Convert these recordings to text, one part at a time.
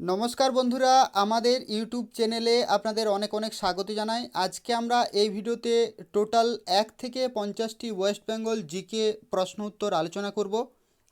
নমস্কার বন্ধুরা, আমাদের ইউটিউব চ্যানেলে আপনাদের অনেক অনেক স্বাগত জানাই। আজকে আমরা এই ভিডিওতে টোটাল 1 থেকে 50টি ওয়েস্ট বেঙ্গল জিকে প্রশ্ন উত্তর আলোচনা করব।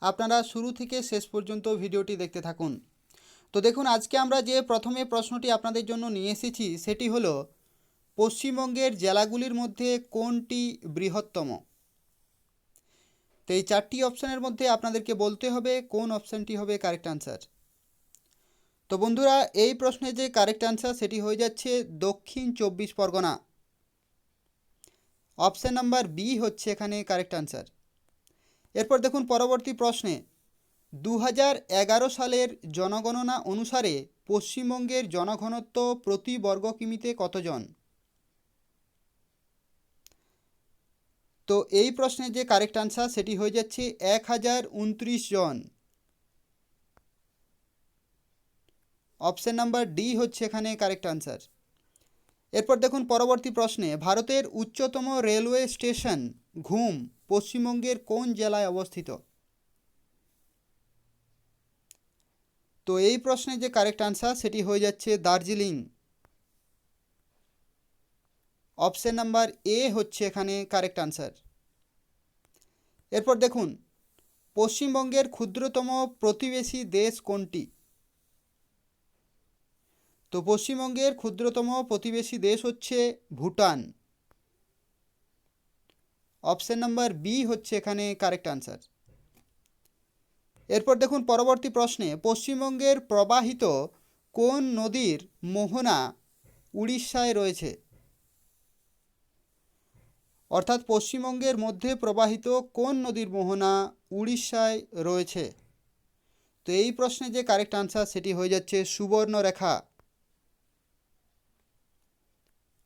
আপনারা শুরু থেকে শেষ পর্যন্ত ভিডিওটি দেখতে থাকুন। তো দেখুন, আজকে আমরা যে প্রথমে প্রশ্নটি আপনাদের জন্য নিয়ে এসেছি সেটি হলো, পশ্চিমবঙ্গের জেলাগুলির মধ্যে কোনটি বৃহত্তম? তো এই 4টি অপশানের মধ্যে আপনাদেরকে বলতে হবে কোন অপশানটি হবে কারেক্ট আনসার। তো বন্ধুরা, এই প্রশ্নের যে কারেক্ট আনসার সেটি হয়ে যাচ্ছে দক্ষিণ 24 পরগনা। অপশান নাম্বার বি হচ্ছে এখানে কারেক্ট আনসার। এরপর দেখুন পরবর্তী প্রশ্নে, 2011 সালের জনগণনা অনুসারে পশ্চিমবঙ্গের জনঘনত্ব প্রতি বর্গ কিমিতে কতজন? তো এই প্রশ্নের যে কারেক্ট আনসার সেটি হয়ে যাচ্ছে 1029 জন। অপশান নাম্বার ডি হচ্ছে এখানে কারেক্ট আনসার। এরপর দেখুন পরবর্তী প্রশ্নে, ভারতের উচ্চতম রেলওয়ে স্টেশন ঘুম পশ্চিমবঙ্গের কোন জেলায় অবস্থিত? তো এই প্রশ্নের যে কারেক্ট আনসার সেটি হয়ে যাচ্ছে দার্জিলিং। অপশন নাম্বার এ হচ্ছে এখানে কারেক্ট আনসার। এরপর দেখুন, পশ্চিমবঙ্গের ক্ষুদ্রতম প্রতিবেশী দেশ কোনটি? তো পশ্চিমবঙ্গের ক্ষুদ্রতম প্রতিবেশী দেশ হচ্ছে ভুটান। অপশন নাম্বার বি হচ্ছে এখানে কারেক্ট আনসার। এরপর দেখুন পরবর্তী প্রশ্নে, পশ্চিমবঙ্গের প্রবাহিত কোন নদীর মোহনা উড়িষ্যায় রয়েছে? অর্থাৎ পশ্চিমবঙ্গের মধ্যে প্রবাহিত কোন নদীর মোহনা উড়িষ্যায় রয়েছে? তো এই প্রশ্নে যে কারেক্ট আনসার সেটি হয়ে যাচ্ছে সুবর্ণরেখা।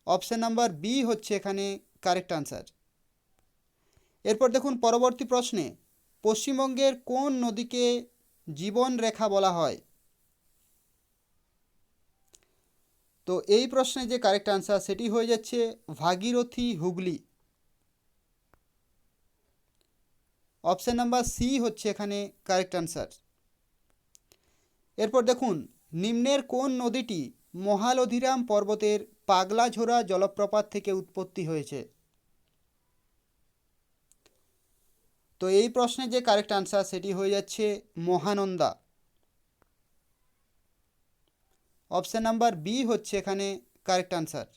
অপশন নাম্বার বি হচ্ছে এখানে কারেক্ট আনসার। এরপর দেখুন পরবর্তী প্রশ্নে, পশ্চিমবঙ্গের কোন নদীকে জীবন রেখা বলা হয়? তো এই প্রশ্নে যে কারেক্ট আনসার সেটি হয়ে যাচ্ছে Bhagirathi Hooghly. Option number C হচ্ছে এখানে কারেক্ট আনসার। এরপর দেখুন, নিম্নের কোন নদীটি মহালধিরাম পর্বতের পাগলাঝোরা জলপ্রপাত থেকে উৎপত্তি হয়েছে? তো এই প্রশ্নে যে কারেক্ট আনসার সেটি হয়ে যাচ্ছে মহানন্দা। অপশন নাম্বার বি হচ্ছে এখানে কারেক্ট আনসার।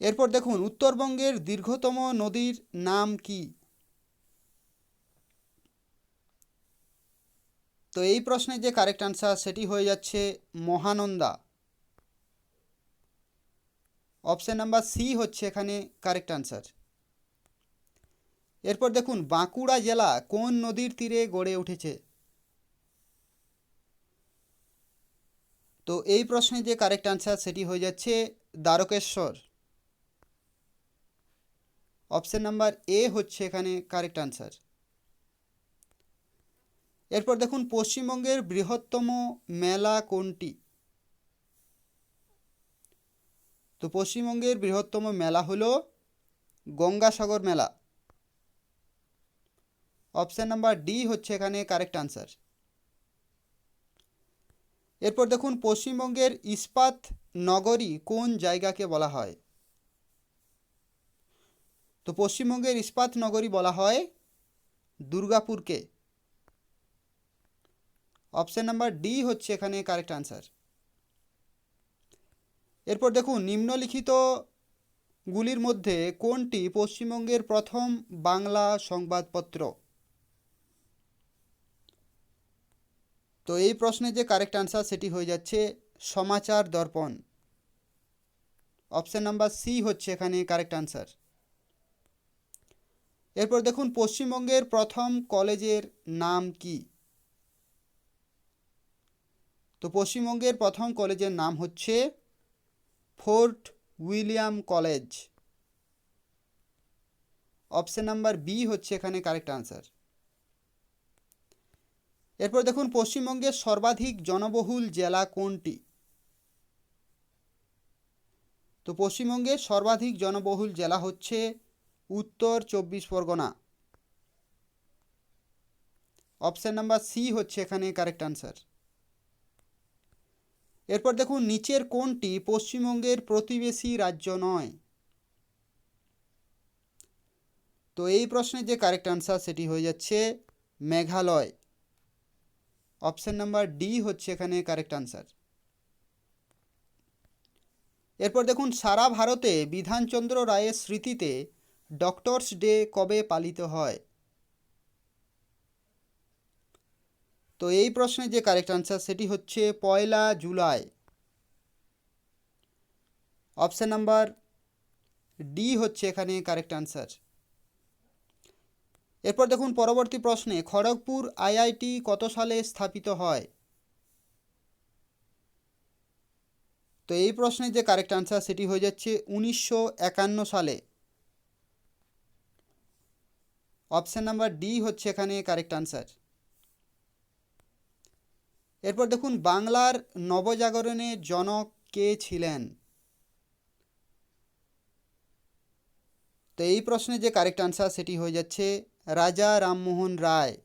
এরপর দেখুন, উত্তরবঙ্গের দীর্ঘতম নদীর নাম কি? তো এই প্রশ্নের যে কারেক্ট আনসার সেটি হয়ে যাচ্ছে মহানন্দা। অপশন নাম্বার সি হচ্ছে এখানে কারেক্ট আনসার। এরপর দেখুন, বাঁকুড়া জেলা কোন নদীর তীরে গড়ে উঠেছে? তো এই প্রশ্নের যে কারেক্ট আনসার সেটি হয়ে যাচ্ছে দ্বারকেশ্বর। অপশন নাম্বার এ হচ্ছে এখানে কারেক্ট আনসার। এরপর দেখুন, পশ্চিমবঙ্গের বৃহত্তম মেলা কোনটি? তো পশ্চিমবঙ্গের বৃহত্তম মেলা হলো গঙ্গাসাগর মেলা। অপশন নাম্বার ডি হচ্ছে এখানে কারেক্ট আনসার। এরপর দেখুন, পশ্চিমবঙ্গের ইস্পাত নগরী কোন জায়গাকে বলা হয়? তো পশ্চিমবঙ্গের ইস্পাত নগরী বলা হয় দুর্গাপুরকে। অপশন নাম্বার ডি হচ্ছে এখানে কারেক্ট আনসার। এরপর দেখুন, নিম্নলিখিত গুলির মধ্যে কোনটি পশ্চিমবঙ্গের প্রথম বাংলা সংবাদপত্র? তো এই প্রশ্নের যে কারেক্ট আনসার সেটি হয়ে যাচ্ছে সমাচার দর্পণ। অপশন নাম্বার সি হচ্ছে এখানে কারেক্ট আনসার। এরপর দেখুন, পশ্চিমবঙ্গের প্রথম কলেজের নাম কি? তো পশ্চিমবঙ্গের প্রথম কলেজের নাম হচ্ছে Fort William College. Option number B হচ্ছে এখানে কারেক্ট আনসার। এরপর দেখুন, পশ্চিমবঙ্গের সর্বাধিক জনবহুল জেলা কোনটি? তো পশ্চিমবঙ্গের সর্বাধিক জনবহুল জেলা হচ্ছে উত্তর 24 পরগনা। অপশন নাম্বার সি হচ্ছে এখানে কারেক্ট আনসার। এরপর দেখুন নিচের কোনটি পশ্চিমবঙ্গের প্রতিবেশী রাজ্য নয়। তো এই প্রশ্নের যে কারেক্ট আনসার সেটি হয়ে যাচ্ছে মেঘালয়। অপশন নাম্বার ডি হচ্ছে এখানে কারেক্ট আনসার। এরপর দেখুন সারা ভারতে বিধানচন্দ্র রায়ের স্মৃতিতে ডক্টরস ডে কবে পালিত হয়। তো এই প্রশ্নের যে কারেক্ট আনসার সেটি হচ্ছে 1 জুলাই। অপশন নাম্বার ডি হচ্ছে এখানে কারেক্ট আনসার। এরপর দেখুন পরবর্তী প্রশ্নে খড়গপুর আইআইটি কত সালে স্থাপিত হয়। তো এই প্রশ্নের যে কারেক্ট আনসার সেটি হয়ে যাচ্ছে 1951 সালে। অপশন নাম্বার ডি হচ্ছে এখানে কারেক্ট আনসার। এরপর দেখুন বাংলার নবজাগরণের জনক কে ছিলেন। তো এই প্রশ্নের যে কারেক্ট আনসার সেটি হয়ে যাচ্ছে রাজা Rammohan Roy.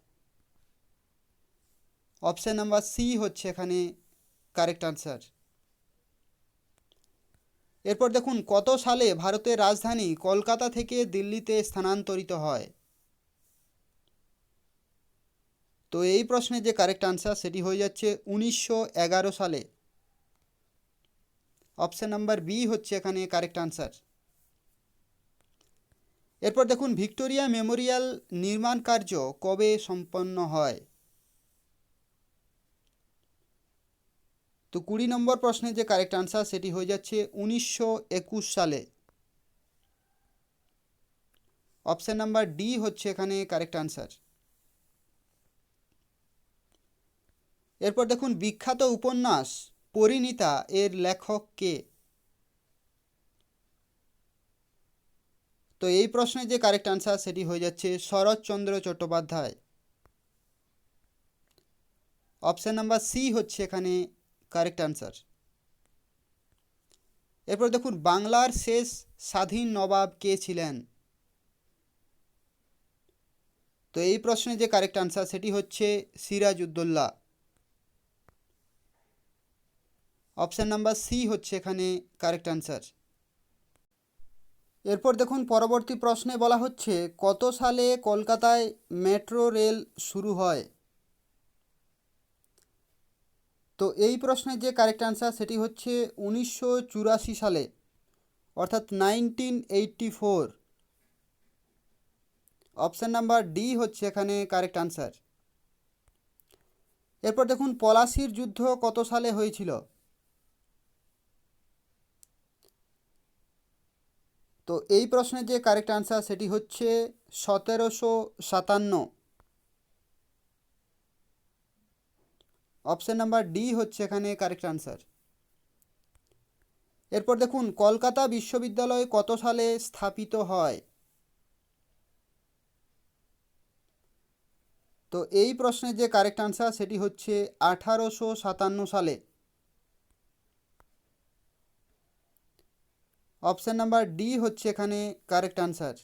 Option number C হচ্ছে এখানে কারেক্ট আনসার। এরপর দেখুন কত সালে ভারতের রাজধানী কলকাতা থেকে দিল্লিতে স্থানান্তরিত হয়। তো এই প্রশ্নের যে কারেক্ট আনসার সেটি হয়ে যাচ্ছে 1911 সালে। অপশন নাম্বার বি হচ্ছে এখানে কারেক্ট আনসার। এরপর দেখুন ভিক্টোরিয়া মেমোরিয়াল নির্মাণ কার্য কবে সম্পন্ন হয়। তো 20 নম্বর প্রশ্নের যে কারেক্ট আনসার সেটি হয়ে যাচ্ছে 1921 সালে। অপশন নাম্বার ডি হচ্ছে এখানে কারেক্ট আনসার। এরপর দেখুন বিখ্যাত উপন্যাস পরিণীতা এর লেখক কে। তো এই প্রশ্নের যে কারেক্ট আনসার সেটি হয়ে যাচ্ছে Sharatchandra Chattopadhyay. Option number C হচ্ছে এখানে কারেক্ট আনসার। এরপর দেখুন বাংলার শেষ স্বাধীন নবাব কে ছিলেন। তো এই প্রশ্নের যে কারেক্ট আনসার সেটি হচ্ছে সিরাজউদ্দৌলা। অপশন নাম্বার সি হচ্ছে এখানে কারেক্ট আনসার। এরপর দেখুন পরবর্তী প্রশ্নে বলা হচ্ছে কত সালে কলকাতায় মেট্রো রেল শুরু হয়। তো এই প্রশ্নের যে কারেক্ট আনসার সেটি হচ্ছে 1984 সালে, অর্থাৎ 1984। অপশান নাম্বার ডি হচ্ছে এখানে কারেক্ট আনসার। এরপর দেখুন পলাশির যুদ্ধ কত সালে হয়েছিল। তো এই প্রশ্নের যে কারেক্ট আনসার সেটি হচ্ছে 1757। অপশান নাম্বার ডি হচ্ছে এখানে কারেক্ট আনসার। এরপর দেখুন কলকাতা বিশ্ববিদ্যালয় কত সালে স্থাপিত হয়। তো এই প্রশ্নের যে কারেক্ট আনসার সেটি হচ্ছে 1857 সালে। অপশান নাম্বার ডি হচ্ছে এখানে কারেক্ট আনসার।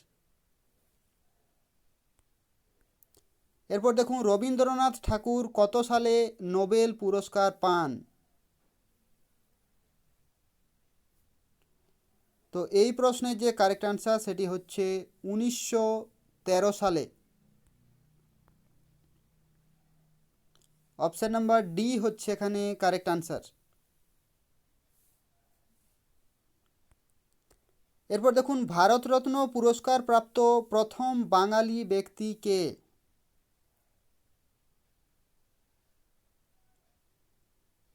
এরপর দেখুন রবীন্দ্রনাথ ঠাকুর কত সালে নোবেল পুরস্কার পান। তো এই প্রশ্নের যে কারেক্ট আনসার সেটি হচ্ছে 1913 সালে। অপশান নাম্বার ডি হচ্ছে এখানে কারেক্ট আনসার। এরপর দেখুন ভারতরত্ন পুরস্কার প্রাপ্ত প্রথম বাঙালি ব্যক্তি কে।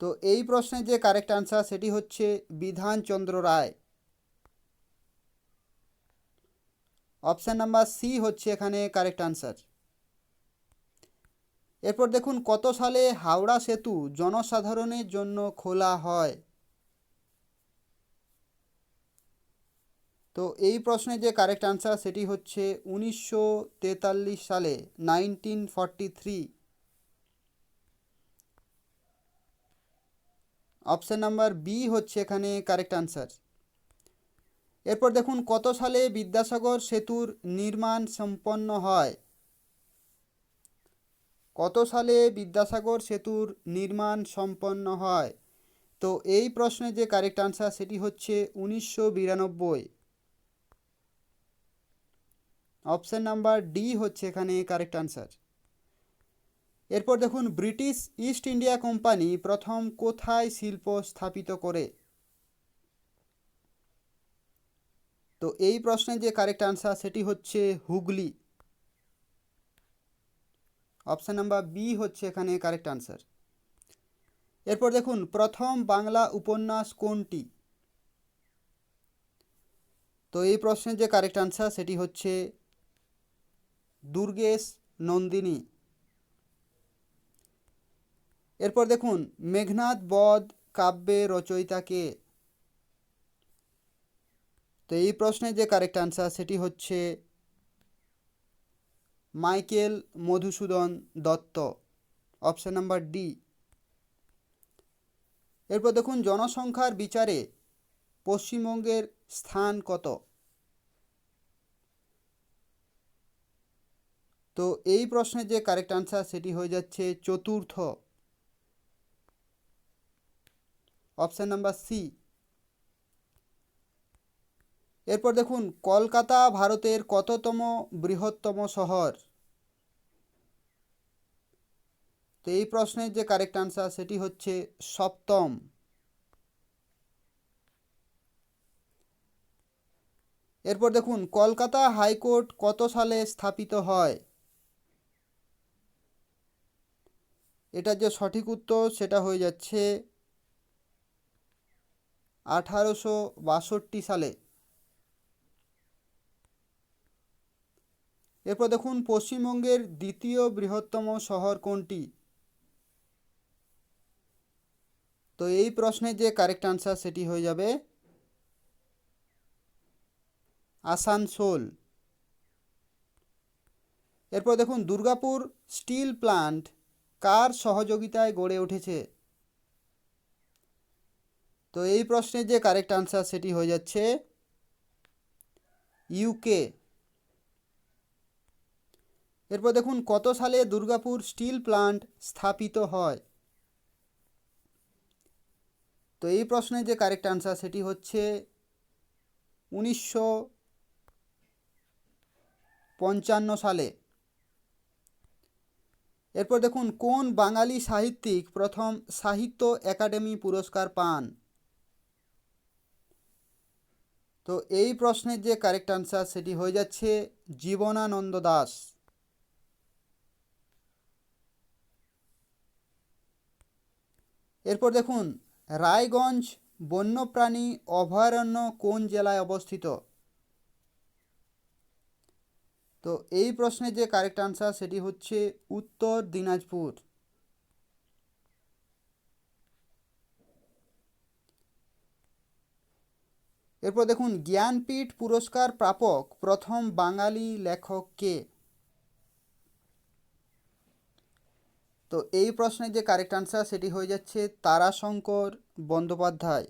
তো এই প্রশ্নের যে কারেক্ট আনসার সেটি হচ্ছে বিধানচন্দ্র রায়। অপশান নাম্বার সি হচ্ছে এখানে কারেক্ট আনসার। এরপর দেখুন কত সালে হাওড়া সেতু জনসাধারণের জন্য খোলা হয়। তো এই প্রশ্নের যে কারেক্ট আনসার সেটি হচ্ছে 1943 সালে, 1943। অপশান নাম্বার বি হচ্ছে এখানে কারেক্ট আনসার। এরপর দেখুন কত সালে বিদ্যাসাগর সেতুর নির্মাণ সম্পন্ন হয়। কত সালে বিদ্যাসাগর সেতুর নির্মাণ সম্পন্ন হয়। তো এই প্রশ্নের যে কারেক্ট আনসার সেটি হচ্ছে 1992। অপশান নাম্বার ডি হচ্ছে এখানে কারেক্ট আনসার। এরপর দেখুন, ব্রিটিশ ইস্ট ইন্ডিয়া কোম্পানি প্রথম কোথায় শিল্প স্থাপিত করে? তো এই প্রশ্নের যে কারেক্ট আনসার সেটি হচ্ছে হুগলি। অপশান নাম্বার বি হচ্ছে এখানে কারেক্ট আনসার। এরপর দেখুন, প্রথম বাংলা উপন্যাস কোনটি? তো এই প্রশ্নের যে কারেক্ট আনসার সেটি হচ্ছে দুর্গেশ নন্দিনী। এরপর দেখুন, মেঘনাদ বধ কাব্যের রচয়িতা কে? তো এই প্রশ্নের যে কারেক্ট আনসার সেটি হচ্ছে Michael Madhusudan Dutta. Option number D. এরপর দেখুন, জনসংখ্যার বিচারে পশ্চিমবঙ্গের স্থান কত? তো এই প্রশ্নের যে কারেক্ট আনসার সেটি হয়ে যাচ্ছে চতুর্থ। Option number C. এরপর দেখুন, কলকাতা ভারতের কততম বৃহত্তম শহর? তো এই প্রশ্নের যে কারেক্ট আনসার সেটি হচ্ছে সপ্তম। এরপর দেখুন, কলকাতা হাইকোর্ট কত সালে স্থাপিত হয়? এটার যে সঠিক উত্তর সেটা হয়ে যাচ্ছে 1862 সালে। এরপর দেখুন, পশ্চিমবঙ্গের দ্বিতীয় বৃহত্তম শহর কোনটি? তো এই প্রশ্নের যে কারেক্ট আনসার সেটি হয়ে যাবে আসানসোল। এরপর দেখুন, দুর্গাপুর স্টিল প্ল্যান্ট কার সহযোগিতায় গড়ে উঠেছে? তো এই প্রশ্নের যে কারেক্ট আনসার সেটি হয়ে যাচ্ছে ইউকে। এরপর দেখুন, কত সালে দুর্গাপুর স্টিল প্ল্যান্ট স্থাপিত হয়? তো এই প্রশ্নের যে কারেক্ট আনসার সেটি হচ্ছে 1955 সালে। এরপর দেখুন, কোন বাঙালি সাহিত্যিক প্রথম সাহিত্য একাডেমি পুরস্কার পান? তো এই প্রশ্নের যে কারেক্ট আনসার সেটি হয়ে যাচ্ছে জীবনানন্দ দাশ। এরপর দেখুন, রায়গঞ্জ বন্যপ্রাণী অভয়ারণ্য কোন জেলায় অবস্থিত? তো এই প্রশ্নের যে কারেক্ট আনসার সেটি হচ্ছে উত্তর দিনাজপুর। এরপর দেখুন, জ্ঞানপীঠ পুরস্কার প্রাপক প্রথম বাঙালি লেখক কে? তো এই প্রশ্নের যে কারেক্ট আনসার সেটি হয়ে যাচ্ছে তারাশঙ্কর বন্দ্যোপাধ্যায়।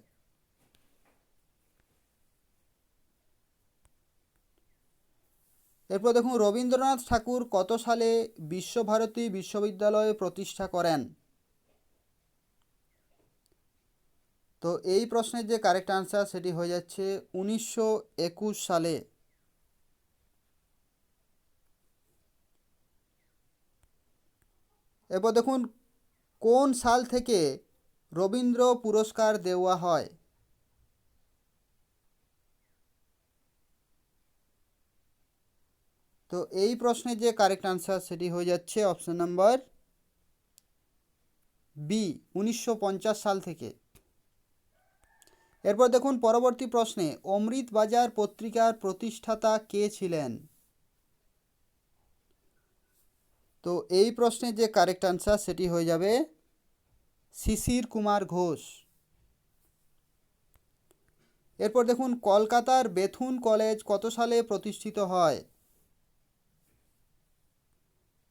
এরপর দেখুন, রবীন্দ্রনাথ ঠাকুর কত সালে বিশ্বভারতী বিশ্ববিদ্যালয় প্রতিষ্ঠা করেন? তো এই প্রশ্নের যে কারেক্ট আনসার সেটি হয়ে যাচ্ছে 1921 সালে। এরপর দেখুন, কোন সাল থেকে রবীন্দ্র পুরস্কার দেওয়া হয়? তো এই প্রশ্নের যে কারেক্ট আনসার সেটি হয়ে যাচ্ছে অপশন নাম্বার বি, 1950 সাল থেকে। এরপর দেখুন, পরবর্তী প্রশ্নে অমৃত বাজার পত্রিকার প্রতিষ্ঠাতা কে ছিলেন? তো এই প্রশ্নের যে কারেক্ট আনসার সেটি হয়ে যাবে শিশির কুমার ঘোষ। এরপর দেখুন, কলকাতার বেথুন কলেজ কত সালে প্রতিষ্ঠিত হয়?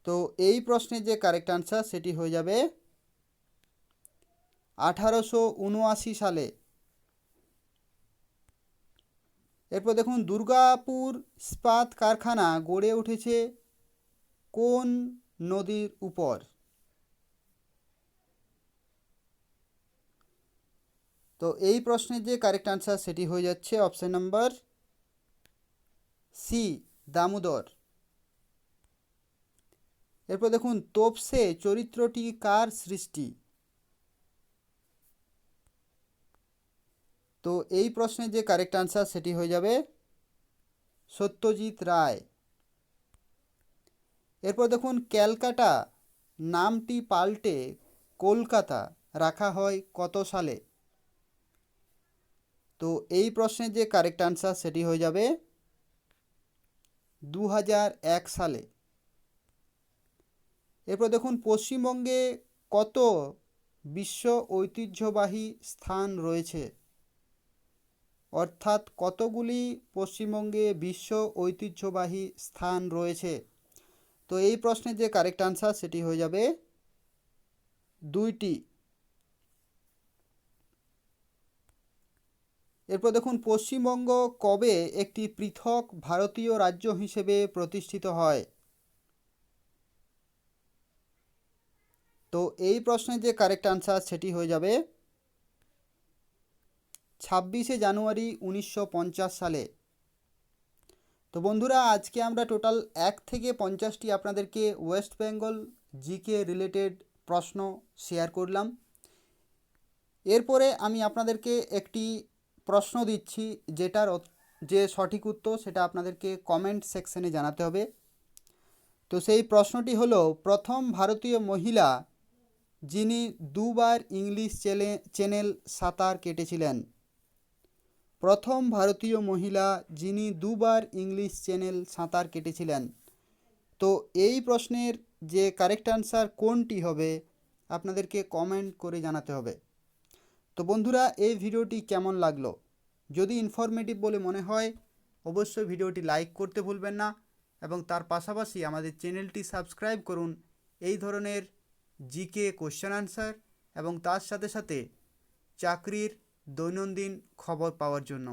তো এই প্রশ্নের যে কারেক্ট আনসার সেটি হয়ে যাবে 1879 সালে। এরপর দেখুন, দুর্গাপুর ইস্পাত কারখানা গড়ে উঠেছে কোন নদীর উপর? তো এই প্রশ্নের যে কারেক্ট আনসার সেটি হয়ে যাচ্ছে অপশন নাম্বার সি, দামোদর। এরপর দেখুন, তোপসে চরিত্রটি কার সৃষ্টি? তো এই প্রশ্নের যে কারেক্ট আনসার সেটি হয়ে যাবে সত্যজিৎ রায়। এরপর দেখুন, ক্যালকাটা নামটি পাল্টে কলকাতা রাখা হয় কত সালে? তো এই প্রশ্নের যে কারেক্ট আনসার সেটি হয়ে যাবে 2001 সালে। এরপর দেখুন, পশ্চিমবঙ্গে কত বিশ্ব ঐতিহ্যবাহী স্থান রয়েছে? অর্থাৎ কতগুলি পশ্চিমবঙ্গে বিশ্ব ঐতিহ্যবাহী স্থান রয়েছে? তো এই প্রশ্নের যে কারেক্ট আনসার সেটি হয়ে যাবে 2টি। এরপর দেখুন, পশ্চিমবঙ্গ কবে একটি পৃথক ভারতীয় রাজ্য হিসেবে প্রতিষ্ঠিত হয়? তো এই প্রশ্নের যে কারেক্ট আনসার সেটি হয়ে যাবে 26শে জানুয়ারি 1950 সালে। তো বন্ধুরা, আজকে আমরা টোটাল 1 থেকে 50টি আপনাদেরকে ওয়েস্ট বেঙ্গল জিকে রিলেটেড প্রশ্ন শেয়ার করলাম। এরপরে আমি আপনাদেরকে একটি প্রশ্ন দিচ্ছি, যেটার যে সঠিক উত্তর সেটা আপনাদেরকে কমেন্ট সেকশনে জানাতে হবে। তো সেই প্রশ্নটি হলো, প্রথম ভারতীয় মহিলা যিনি দুবার ইংলিশ চ্যানেল সাঁতার কেটেছিলেন? প্রথম ভারতীয় মহিলা যিনি দুবার ইংলিশ চ্যানেল সাঁতার কেটেছিলেন। তো এই প্রশ্নের যে কারেক্ট আনসার কোনটি হবে আপনাদেরকে কমেন্ট করে জানাতে হবে। তো বন্ধুরা, এই ভিডিওটি কেমন লাগলো? যদি ইনফরমেটিভ বলে মনে হয় অবশ্যই ভিডিওটি লাইক করতে ভুলবেন না, এবং তার পাশাপাশি আমাদের চ্যানেলটি সাবস্ক্রাইব করুন এই ধরনের জিকে কোশ্চেন আনসার এবং তার সাথে সাথে চাকরির দৈনন্দিন খবর পাওয়ার জন্য।